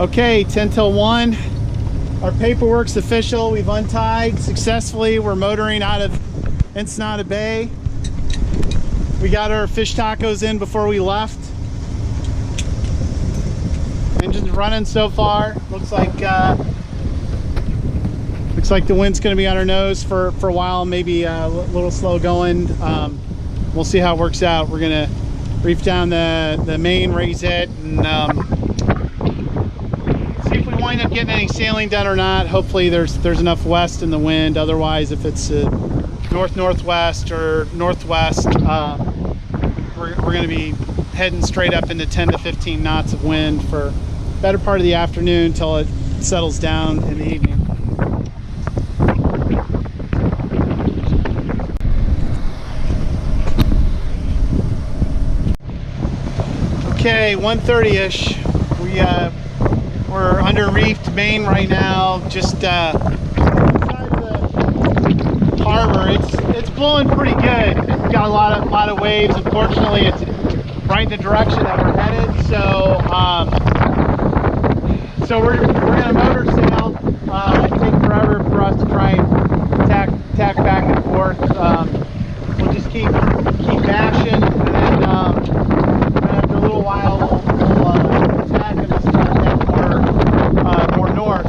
Okay, 10 till 1. Our paperwork's official. We've untied successfully. We're motoring out of Ensenada Bay. We got our fish tacos in before we left. Engine's running so far. Looks like the wind's going to be on our nose for a while. Maybe a little slow going. We'll see how it works out. We're going to reef down the main, raise it, and see if we wind up getting any sailing done or not. Hopefully there's enough west in the wind. Otherwise, if it's north-northwest or northwest, we're going to be heading straight up into 10 to 15 knots of wind for the better part of the afternoon until it settles down in the evening. Okay, 1:30ish. We're under reefed main right now, just outside the harbor. It's blowing pretty good. It's got a lot of waves. Unfortunately, it's right in the direction that we're headed. So we're gonna motor sail. It'll take forever for us to try and tack back and forth. We'll just keep bashing, and then after a little while we'll tack and just try to head more north.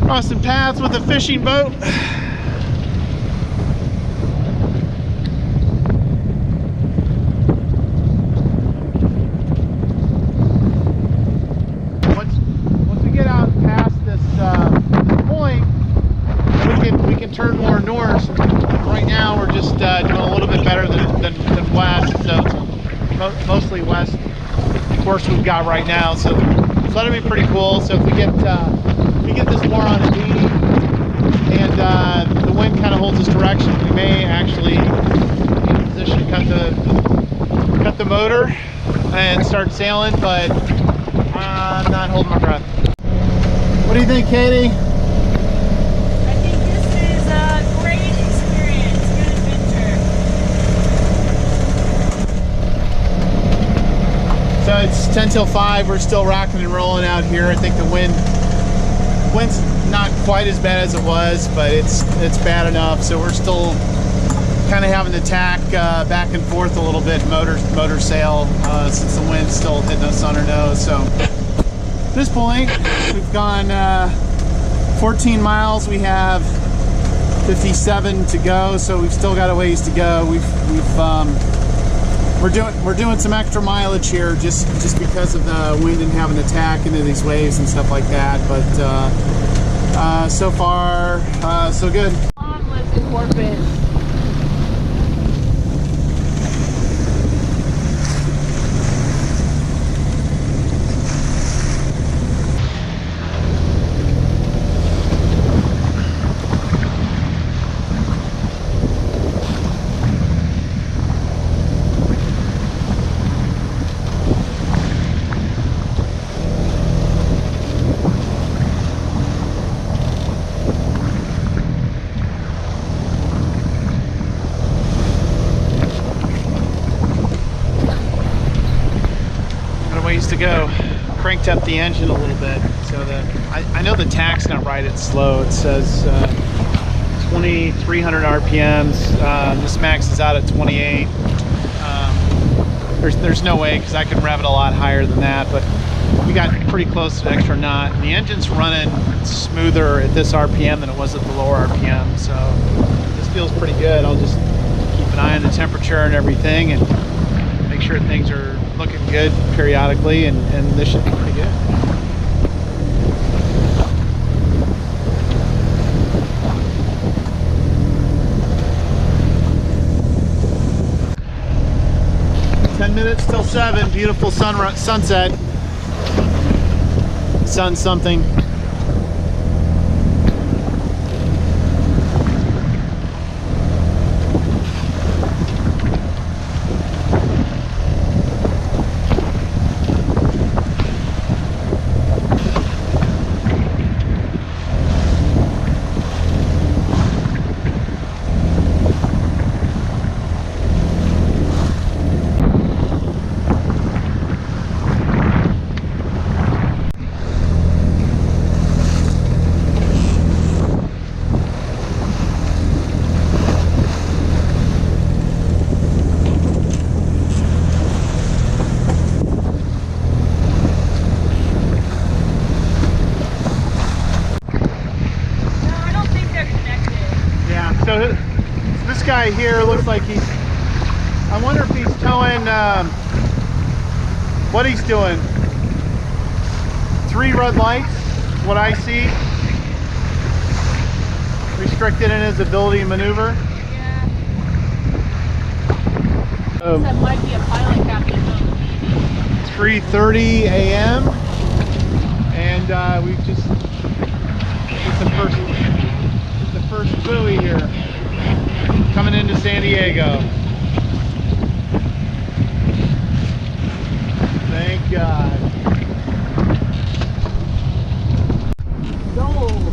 Crossing paths with a fishing boat. Once we get out past this point, we can turn more north. Right now we're just doing a little bit better than west, so mostly west course we've got right now. So that'll be pretty cool. So if we get this more on a beat and the wind kind of holds this direction, we may actually be in a position to cut the motor and start sailing, but I'm not holding my breath. What do you think, Katie? I think this is a great experience, good adventure. So it's 10 till 5. We're still rocking and rolling out here. I think the wind's not quite as bad as it was, but it's bad enough. So we're still kind of having to tack back and forth a little bit, motor sail, since the wind's still hitting us on our nose. So at this point, we've gone 14 miles. We have 57 to go, so we've still got a ways to go. We're doing some extra mileage here just because of the wind and having to tack into these waves and stuff like that. But so far, so good. Mom lives in Corpus. ways to go. Cranked up the engine a little bit, so I know the tack's not right. It's slow. It says 2,300 RPMs. This maxes out at 28. There's no way, because I could rev it a lot higher than that, but we got pretty close to an extra knot. And the engine's running smoother at this RPM than it was at the lower RPM, so this feels pretty good. I'll just keep an eye on the temperature and everything and make sure things are looking good periodically, and this should be pretty good. Minutes till 7. Beautiful sunset. Sun something. guy here looks like he's, I wonder if he's towing, what he's doing. 3 red lights, what I see. Restricted in his ability to maneuver. Yeah. That might be a pilot captain. 3:30 a.m. and we've just it's the first buoy here coming into San Diego. Thank God. Dole.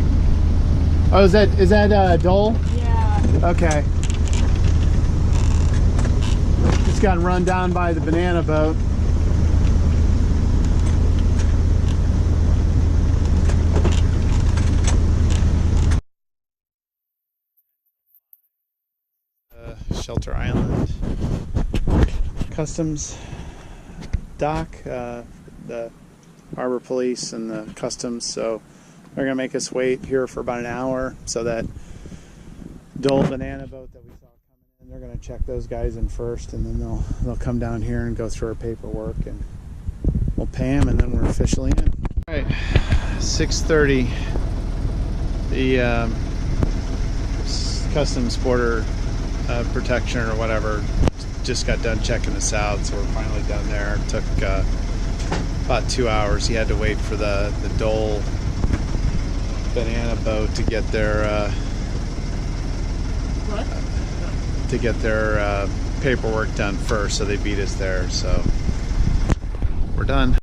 Oh, is that Dole? Yeah. Okay. Just got run down by the banana boat. Shelter Island Customs dock, the Harbor Police and the Customs, so they're gonna make us wait here for about an hour so that Dole banana boat that we saw coming in, they're gonna check those guys in first, and then they'll come down here and go through our paperwork, and we'll pay them, and then we're officially in. All right, 6:30. The Customs Border Protection or whatever just got done checking us out, so we're finally done there. It took about 2 hours. He had to wait for the Dole banana boat to get their paperwork done first, so they beat us there. So we're done.